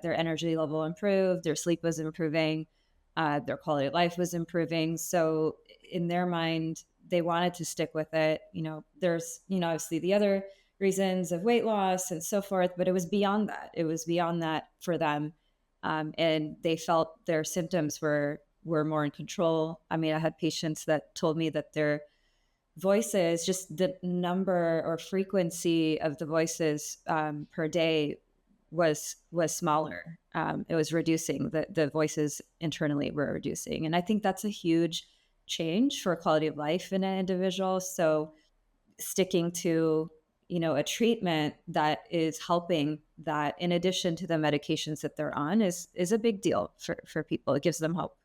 their energy level improved, their sleep was improving, their quality of life was improving. So in their mind, they wanted to stick with it. There's, obviously the other reasons of weight loss and so forth, but it was beyond that. It was beyond that for them. And they felt their symptoms were more in control. I mean, I had patients that told me that their voices, just the number or frequency of the voices per day was smaller. It was reducing. The voices internally were reducing. And I think that's a huge change for quality of life in an individual. So sticking to, a treatment that is helping that in addition to the medications that they're on is a big deal for people. It gives them hope.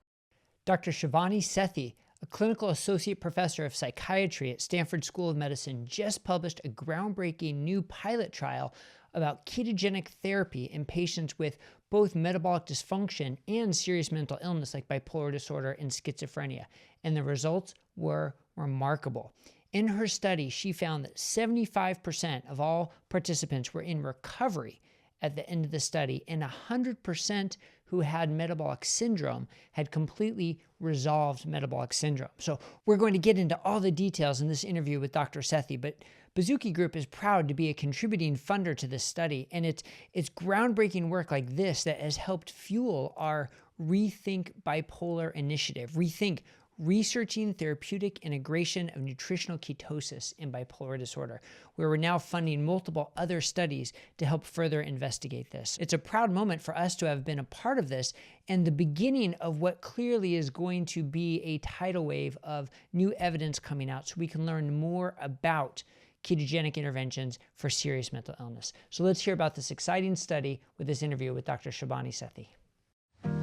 Dr. Shebani Sethi, a clinical associate professor of psychiatry at Stanford School of Medicine, just published a groundbreaking new pilot trial about ketogenic therapy in patients with both metabolic dysfunction and serious mental illness like bipolar disorder and schizophrenia. And the results were remarkable. In her study, she found that 75% of all participants were in recovery at the end of the study, and 100% who had metabolic syndrome had completely resolved metabolic syndrome. So we're going to get into all the details in this interview with Dr. Sethi, but Baszucki Group is proud to be a contributing funder to this study, and it's groundbreaking work like this that has helped fuel our Rethink Bipolar initiative. Rethink: researching therapeutic integration of nutritional ketosis in bipolar disorder, where we're now funding multiple other studies to help further investigate this. It's a proud moment for us to have been a part of this and the beginning of what clearly is going to be a tidal wave of new evidence coming out so we can learn more about ketogenic interventions for serious mental illness. So let's hear about this exciting study with this interview with Dr. Shebani Sethi.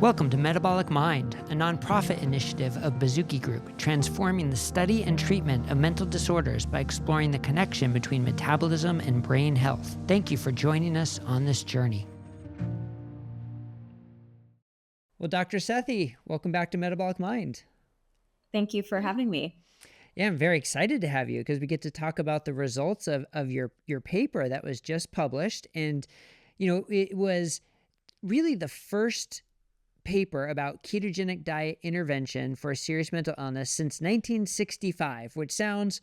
Welcome to Metabolic Mind, a nonprofit initiative of Baszucki Group, transforming the study and treatment of mental disorders by exploring the connection between metabolism and brain health. Thank you for joining us on this journey. Well, Dr. Sethi, welcome back to Metabolic Mind. Thank you for having me. Yeah, I'm very excited to have you because we get to talk about the results of your paper that was just published. And, it was really the first paper about ketogenic diet intervention for serious mental illness since 1965, which sounds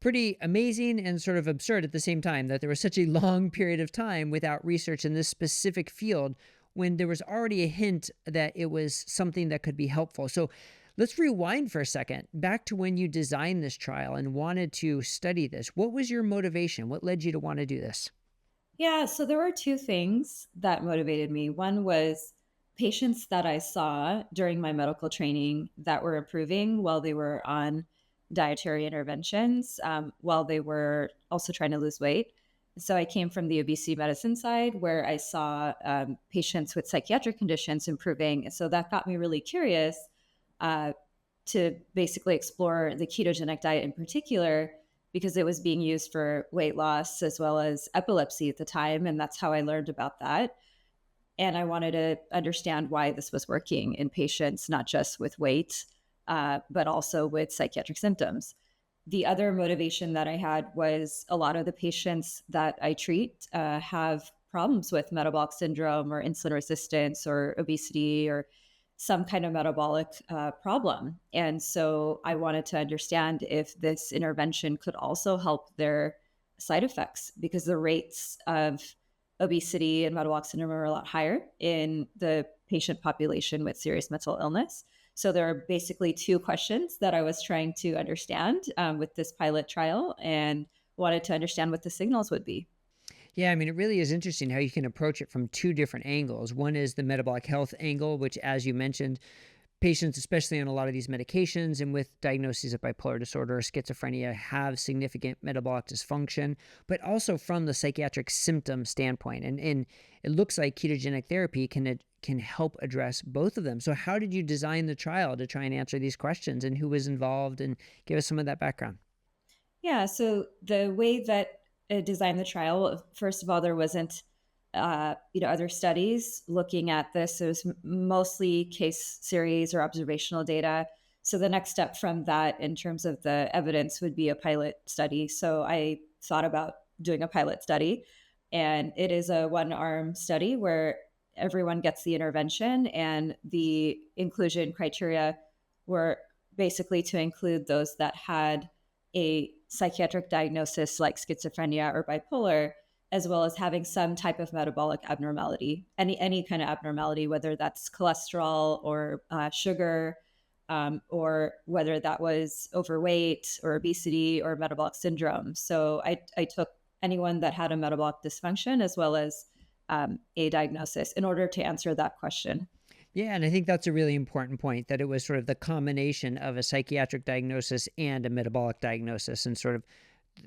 pretty amazing and sort of absurd at the same time, that there was such a long period of time without research in this specific field when there was already a hint that it was something that could be helpful. So let's rewind for a second, back to when you designed this trial and wanted to study this. What was your motivation? What led you to want to do this? Yeah, so there were two things that motivated me. One was patients that I saw during my medical training that were improving while they were on dietary interventions, while they were also trying to lose weight. So I came from the obesity medicine side where I saw patients with psychiatric conditions improving. So that got me really curious to basically explore the ketogenic diet in particular, because it was being used for weight loss as well as epilepsy at the time. And that's how I learned about that. And I wanted to understand why this was working in patients, not just with weight, but also with psychiatric symptoms. The other motivation that I had was a lot of the patients that I treat have problems with metabolic syndrome or insulin resistance or obesity or some kind of metabolic problem. And so I wanted to understand if this intervention could also help their side effects, because the rates of obesity and metabolic syndrome are a lot higher in the patient population with serious mental illness. So there are basically two questions that I was trying to understand with this pilot trial, and wanted to understand what the signals would be. Yeah, I mean, it really is interesting how you can approach it from two different angles. One is the metabolic health angle, which, as you mentioned, patients, especially on a lot of these medications and with diagnoses of bipolar disorder or schizophrenia, have significant metabolic dysfunction, but also from the psychiatric symptom standpoint. And it looks like ketogenic therapy can help address both of them. So how did you design the trial to try and answer these questions, and who was involved, and give us some of that background? Yeah, so the way that I designed the trial, first of all, there wasn't other studies looking at this. It was mostly case series or observational data. So the next step from that in terms of the evidence would be a pilot study. So I thought about doing a pilot study, and it is a one-arm study where everyone gets the intervention, and the inclusion criteria were basically to include those that had a psychiatric diagnosis like schizophrenia or bipolar, as well as having some type of metabolic abnormality, any kind of abnormality, whether that's cholesterol or sugar, or whether that was overweight or obesity or metabolic syndrome. So I took anyone that had a metabolic dysfunction as well as a diagnosis in order to answer that question. Yeah, and I think that's a really important point, that it was sort of the combination of a psychiatric diagnosis and a metabolic diagnosis, and sort of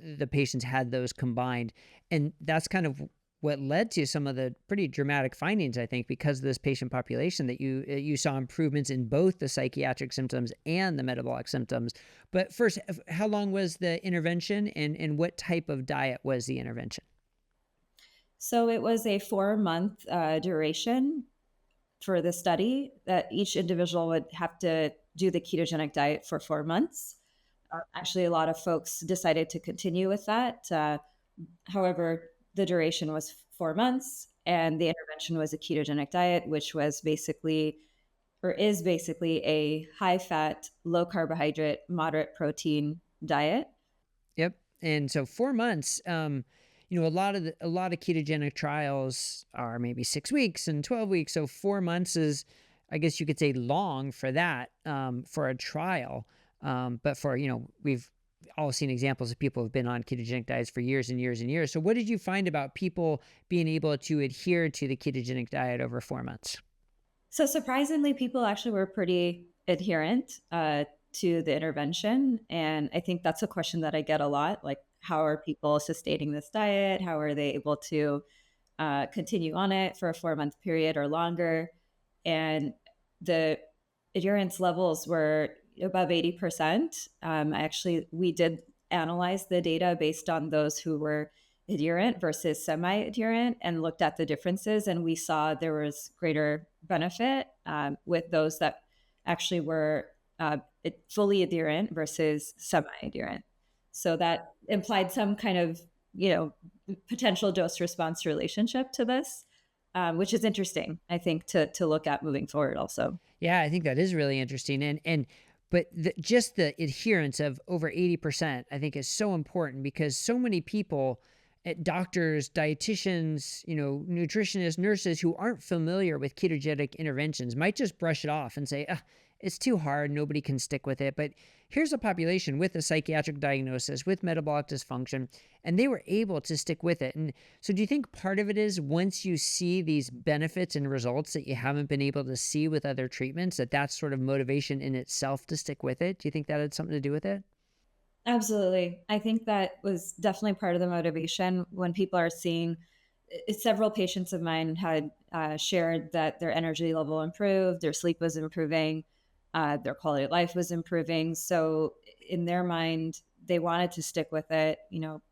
the patients had those combined. And that's kind of what led to some of the pretty dramatic findings, I think, because of this patient population, that you saw improvements in both the psychiatric symptoms and the metabolic symptoms. But first, how long was the intervention, and what type of diet was the intervention? So it was a 4 month duration for the study that each individual would have to do the ketogenic diet for 4 months. Actually, a lot of folks decided to continue with that. However, the duration was 4 months, and the intervention was a ketogenic diet, which was basically or is basically a high fat, low carbohydrate, moderate protein diet. Yep. And so 4 months, a lot of ketogenic trials are maybe 6 weeks and 12 weeks. So 4 months is, I guess you could say, long for that, for a trial. But for, we've all seen examples of people who've been on ketogenic diets for years and years and years. So what did you find about people being able to adhere to the ketogenic diet over 4 months? So surprisingly, people actually were pretty adherent to the intervention. And I think that's a question that I get a lot, like, how are people sustaining this diet? How are they able to continue on it for a 4 month period or longer? And the adherence levels were above 80%. We did analyze the data based on those who were adherent versus semi-adherent and looked at the differences, and we saw there was greater benefit with those that actually were fully adherent versus semi-adherent. So that implied some kind of, potential dose response relationship to this, which is interesting, I think, to look at moving forward also. Yeah, I think that is really interesting. But just the adherence of over 80%, I think, is so important, because so many people, doctors, dietitians, nutritionists, nurses, who aren't familiar with ketogenic interventions might just brush it off and say, it's too hard, nobody can stick with it. But here's a population with a psychiatric diagnosis, with metabolic dysfunction, and they were able to stick with it. And so do you think part of it is, once you see these benefits and results that you haven't been able to see with other treatments, that's sort of motivation in itself to stick with it? Do you think that had something to do with it? Absolutely. I think that was definitely part of the motivation when people are seeing several patients of mine had shared that their energy level improved, their sleep was improving, their quality of life was improving. So in their mind, they wanted to stick with it.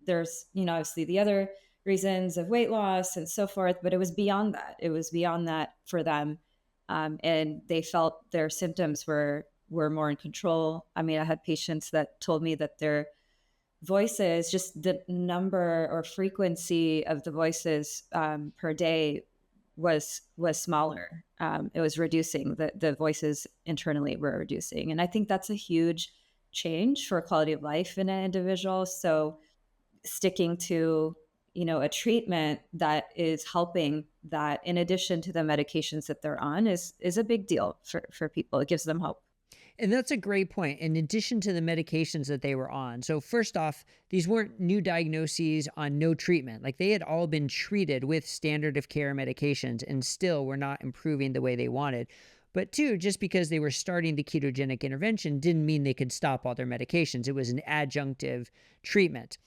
There's, obviously the other reasons of weight loss and so forth, but it was beyond that. It was beyond that for them. And they felt their symptoms were more in control. I mean, I had patients that told me that their voices, just the number or frequency of the voices per day was smaller. It was reducing. The voices internally were reducing, and I think that's a huge change for quality of life in an individual. So sticking to a treatment that is helping that, in addition to the medications that they're on, is a big deal for people. It gives them hope. And that's a great point. In addition to the medications that they were on. So first off, these weren't new diagnoses on no treatment. Like, they had all been treated with standard of care medications and still were not improving the way they wanted. But two, just because they were starting the ketogenic intervention didn't mean they could stop all their medications. It was an adjunctive treatment,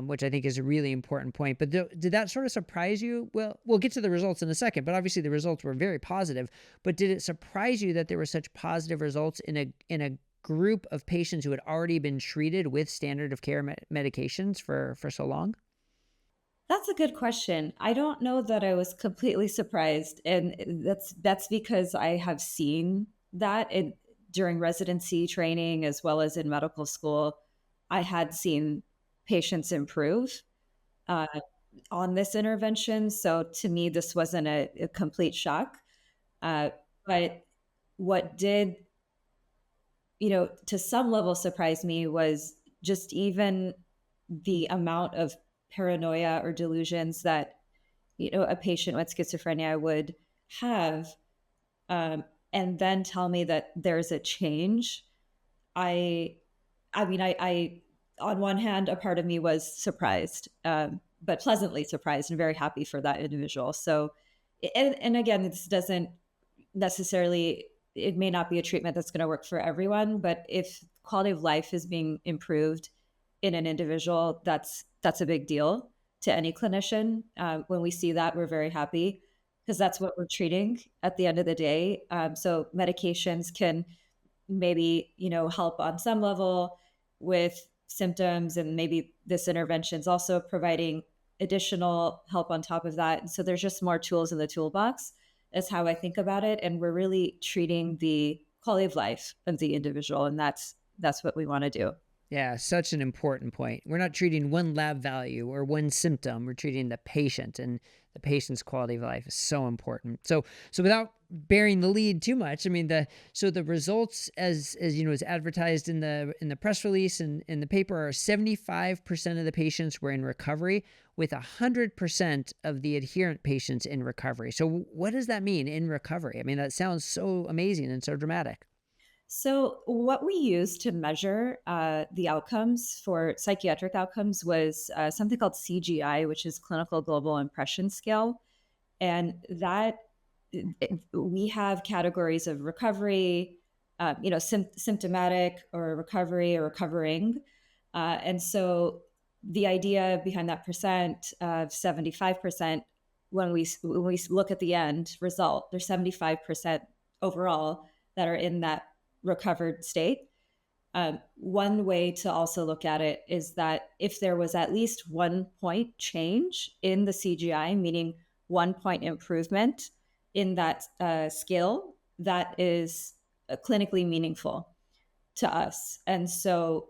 which I think is a really important point. But did that sort of surprise you? Well, we'll get to the results in a second, but obviously the results were very positive. But did it surprise you that there were such positive results in a group of patients who had already been treated with standard of care medications for so long? That's a good question. I don't know that I was completely surprised, and that's because I have seen that during residency training as well as in medical school. I had seen patients improve. Uh, on this intervention. So to me, this wasn't a complete shock. Uh, but what did, to some level surprise me was just even the amount of paranoia or delusions that, a patient with schizophrenia would have, um, and then tell me that there's a change. I I mean, I on one hand, a part of me was surprised, but pleasantly surprised and very happy for that individual. So, and again, this doesn't necessarily, it may not be a treatment that's going to work for everyone, but if quality of life is being improved in an individual, that's a big deal to any clinician. When we see that, we're very happy because that's what we're treating at the end of the day. So medications can maybe, help on some level with symptoms, and maybe this intervention is also providing additional help on top of that. And so there's just more tools in the toolbox, is how I think about it. And we're really treating the quality of life of the individual, and that's what we want to do. Yeah, such an important point. We're not treating one lab value or one symptom. We're treating the patient, and the patient's quality of life is so important. So without bearing the lead too much, I mean, the results, as you know, as advertised in the press release and in the paper, are 75% of the patients were in recovery, with 100% of the adherent patients in recovery. So what does that mean, in recovery? I mean, that sounds so amazing and so dramatic. So, what we used to measure the outcomes for psychiatric outcomes was something called CGI, which is Clinical Global Impression Scale. And that, we have categories of recovery, symptomatic, or recovery, or recovering. And so the idea behind that percent of 75%, when we look at the end result, there's 75% overall that are in that recovered state. One way to also look at it is that if there was at least 1 point change in the CGI, meaning 1 point improvement in that scale, that is clinically meaningful to us. And so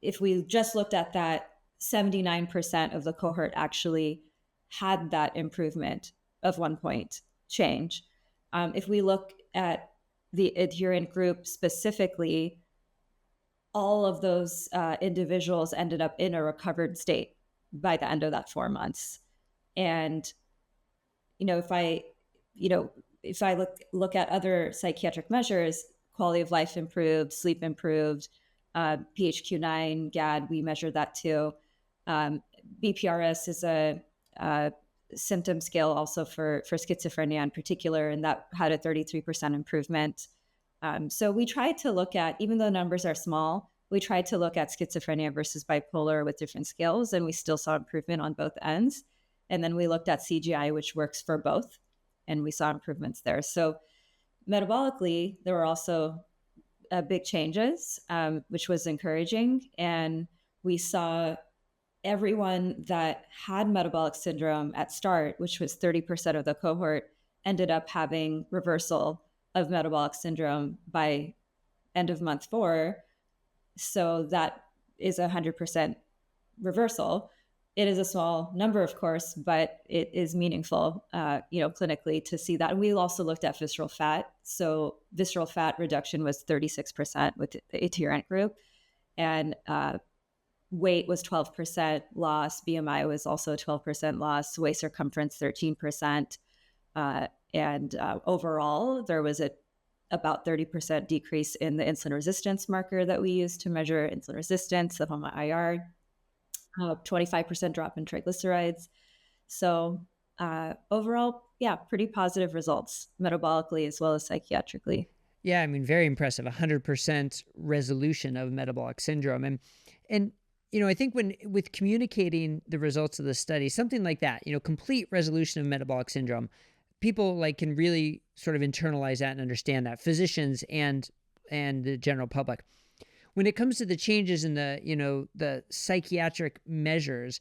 if we just looked at that, 79% of the cohort actually had that improvement of 1 point change. If we look at the adherent group specifically, all of those individuals ended up in a recovered state by the end of that 4 months. And you know, if I, you know, if I look at other psychiatric measures, quality of life improved, sleep improved, PHQ-9, GAD, we measure that too. Um, BPRS is a symptom scale also for schizophrenia in particular, and that had a 33% improvement. So we tried to look at, even though numbers are small, we tried to look at schizophrenia versus bipolar with different scales, and we still saw improvement on both ends. And then we looked at CGI, which works for both, and we saw improvements there. So metabolically, there were also big changes, which was encouraging. And we saw everyone that had metabolic syndrome at start, which was 30% of the cohort, ended up having reversal of metabolic syndrome by end of month 4. So that is 100% reversal. It is a small number, of course, but it is meaningful, clinically, to see that. And we also looked at visceral fat. So visceral fat reduction was 36% with the adherent group, and weight was 12% loss. BMI was also 12% loss. Waist circumference 13%, and overall there was about 30% decrease in the insulin resistance marker that we use to measure insulin resistance, the HOMA-IR. 25% drop in triglycerides. So overall, yeah, pretty positive results metabolically as well as psychiatrically. Yeah, I mean, very impressive. 100% resolution of metabolic syndrome. And I think with communicating the results of the study, something like that, complete resolution of metabolic syndrome, people can really sort of internalize that and understand that, physicians and the general public. When it comes to the changes in the psychiatric measures,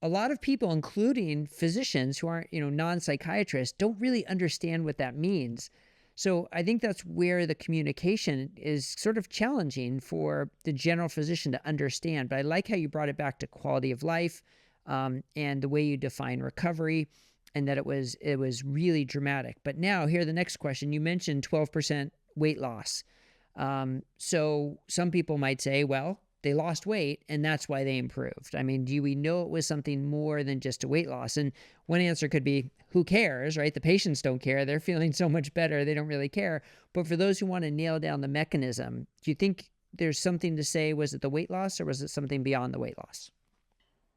a lot of people, including physicians who aren't, non-psychiatrists, don't really understand what that means. So I think that's where the communication is sort of challenging for the general physician to understand. But I like how you brought it back to quality of life, and the way you define recovery, and that it was really dramatic. But now, here, the next question: you mentioned 12% weight loss. So some people might say, well, they lost weight and that's why they improved. I mean, do we know it was something more than just a weight loss? And one answer could be, who cares, right? The patients don't care. They're feeling so much better. They don't really care. But for those who want to nail down the mechanism, do you think there's something to say? Was it the weight loss or was it something beyond the weight loss?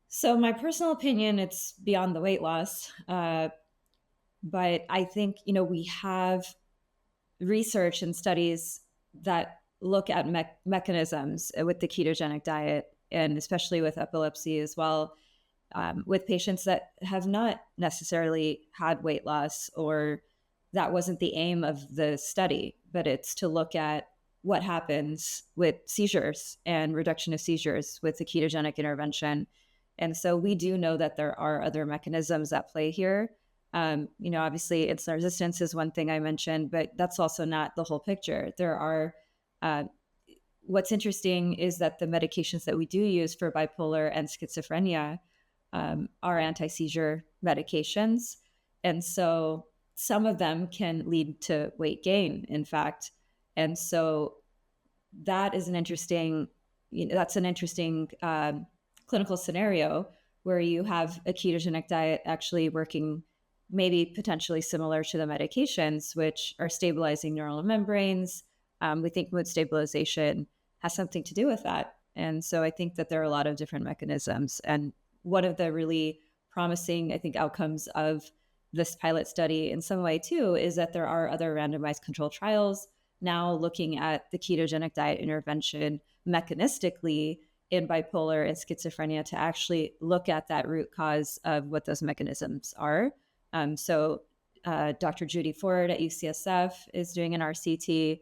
So, my personal opinion, it's beyond the weight loss. But I think, we have research and studies that look at mechanisms with the ketogenic diet, and especially with epilepsy as well, with patients that have not necessarily had weight loss, or that wasn't the aim of the study, but it's to look at what happens with seizures and reduction of seizures with the ketogenic intervention. And so we do know that there are other mechanisms at play here. Obviously, insulin resistance is one thing I mentioned, but that's also not the whole picture. There are uh, what's interesting is that the medications that we do use for bipolar and schizophrenia are anti-seizure medications. And so some of them can lead to weight gain, in fact. And so that is that's an interesting clinical scenario where you have a ketogenic diet actually working maybe potentially similar to the medications, which are stabilizing neural membranes. We think mood stabilization has something to do with that. And so I think that there are a lot of different mechanisms. And one of the really promising, I think, outcomes of this pilot study in some way too is that there are other randomized controlled trials now looking at the ketogenic diet intervention mechanistically in bipolar and schizophrenia to actually look at that root cause of what those mechanisms are. So Dr. Judy Ford at UCSF is doing an RCT.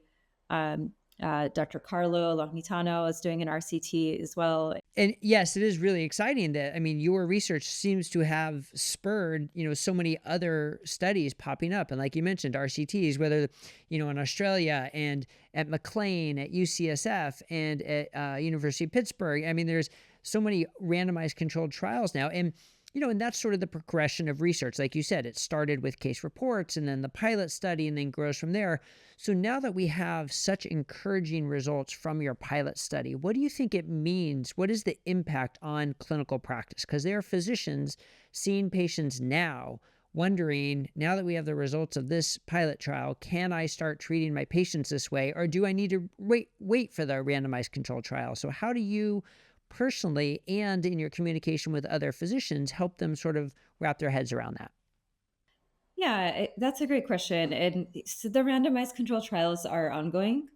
Dr. Carlo Lognitano is doing an RCT as well. And yes, it is really exciting that, I mean, your research seems to have spurred, so many other studies popping up. And like you mentioned, RCTs, whether, in Australia and at McLean, at UCSF and at University of Pittsburgh. I mean, there's so many randomized controlled trials now. And that's sort of the progression of research. Like you said, it started with case reports and then the pilot study and then grows from there. So now that we have such encouraging results from your pilot study, what do you think it means? What is the impact on clinical practice? Because there are physicians seeing patients now wondering, now that we have the results of this pilot trial, can I start treating my patients this way? Or do I need to wait for the randomized controlled trial? So how do you personally and in your communication with other physicians help them sort of wrap their heads around that? Yeah, that's a great question. And so the randomized control trials are ongoing.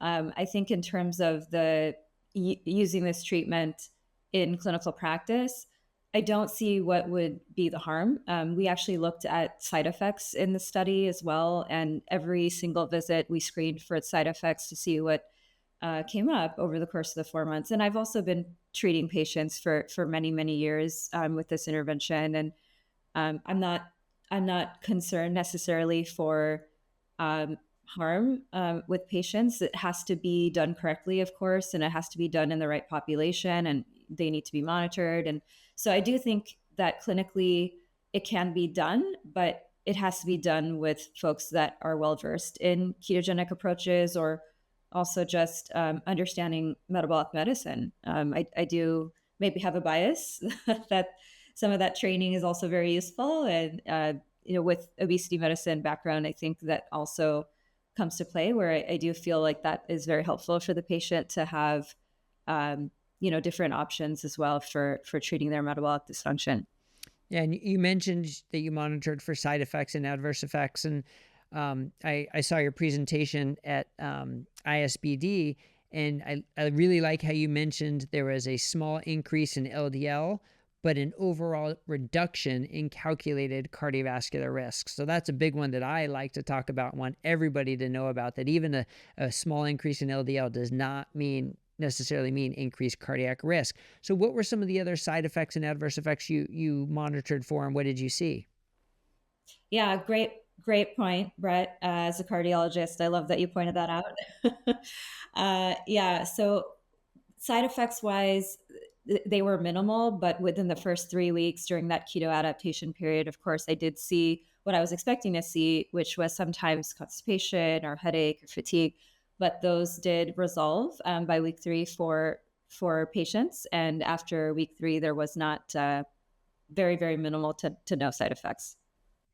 I think in terms of using this treatment in clinical practice, I don't see what would be the harm. We actually looked at side effects in the study as well, and every single visit we screened for its side effects to see what came up over the course of the 4 months. And I've also been treating patients for many years with this intervention, and I'm not concerned necessarily for harm with patients. It has to be done correctly, of course, and it has to be done in the right population, and they need to be monitored. And so I do think that clinically it can be done, but it has to be done with folks that are well versed in ketogenic approaches, or also just understanding metabolic medicine. I do maybe have a bias that some of that training is also very useful. And, with obesity medicine background, I think that also comes to play, where I do feel like that is very helpful for the patient to have, different options as well for treating their metabolic dysfunction. Yeah, and you mentioned that you monitored for side effects and adverse effects, and I saw your presentation at ISBD, and I really like how you mentioned there was a small increase in LDL, but an overall reduction in calculated cardiovascular risk. So that's a big one that I like to talk about, want everybody to know about, that even a small increase in LDL does not necessarily mean increased cardiac risk. So what were some of the other side effects and adverse effects you monitored for, and what did you see? Yeah, great point, Bret. As a cardiologist, I love that you pointed that out. Yeah, so side effects wise, they were minimal, but within the first 3 weeks during that keto adaptation period, of course, I did see what I was expecting to see, which was sometimes constipation or headache or fatigue. But those did resolve by week 3 for patients, and after week 3, there was not very, very minimal to no side effects.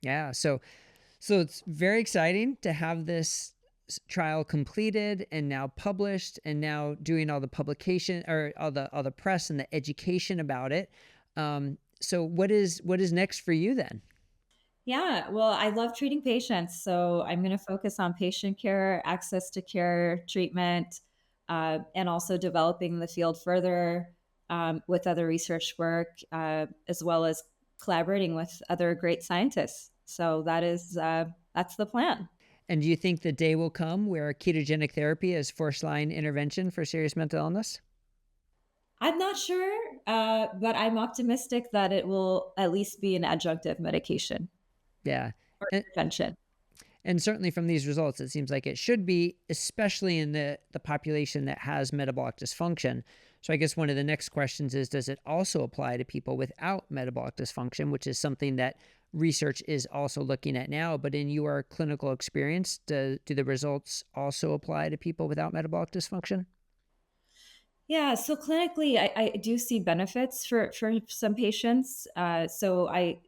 Yeah. So it's very exciting to have this trial completed and now published and now doing all the publication or all the press and the education about it. So what is next for you then? Yeah, well, I love treating patients. So I'm going to focus on patient care, access to care, treatment, and also developing the field further with other research work, as well as collaborating with other great scientists. So that's the plan. And do you think the day will come where ketogenic therapy is first line intervention for serious mental illness? I'm not sure, but I'm optimistic that it will at least be an adjunctive medication Yeah. or And, intervention. and certainly from these results, it seems like it should be, especially in the population that has metabolic dysfunction. So I guess one of the next questions is, does it also apply to people without metabolic dysfunction, which is something that research is also looking at now? But in your clinical experience, do the results also apply to people without metabolic dysfunction? Yeah, so clinically, I do see benefits for some patients. So I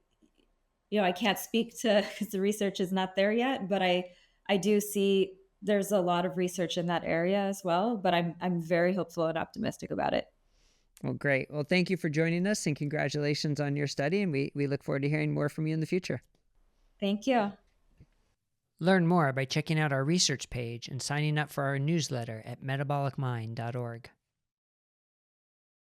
can't speak to because the research is not there yet, but I do see there's a lot of research in that area as well. But I'm very hopeful and optimistic about it. Well, great. Well, thank you for joining us and congratulations on your study. And we look forward to hearing more from you in the future. Thank you. Learn more by checking out our research page and signing up for our newsletter at metabolicmind.org.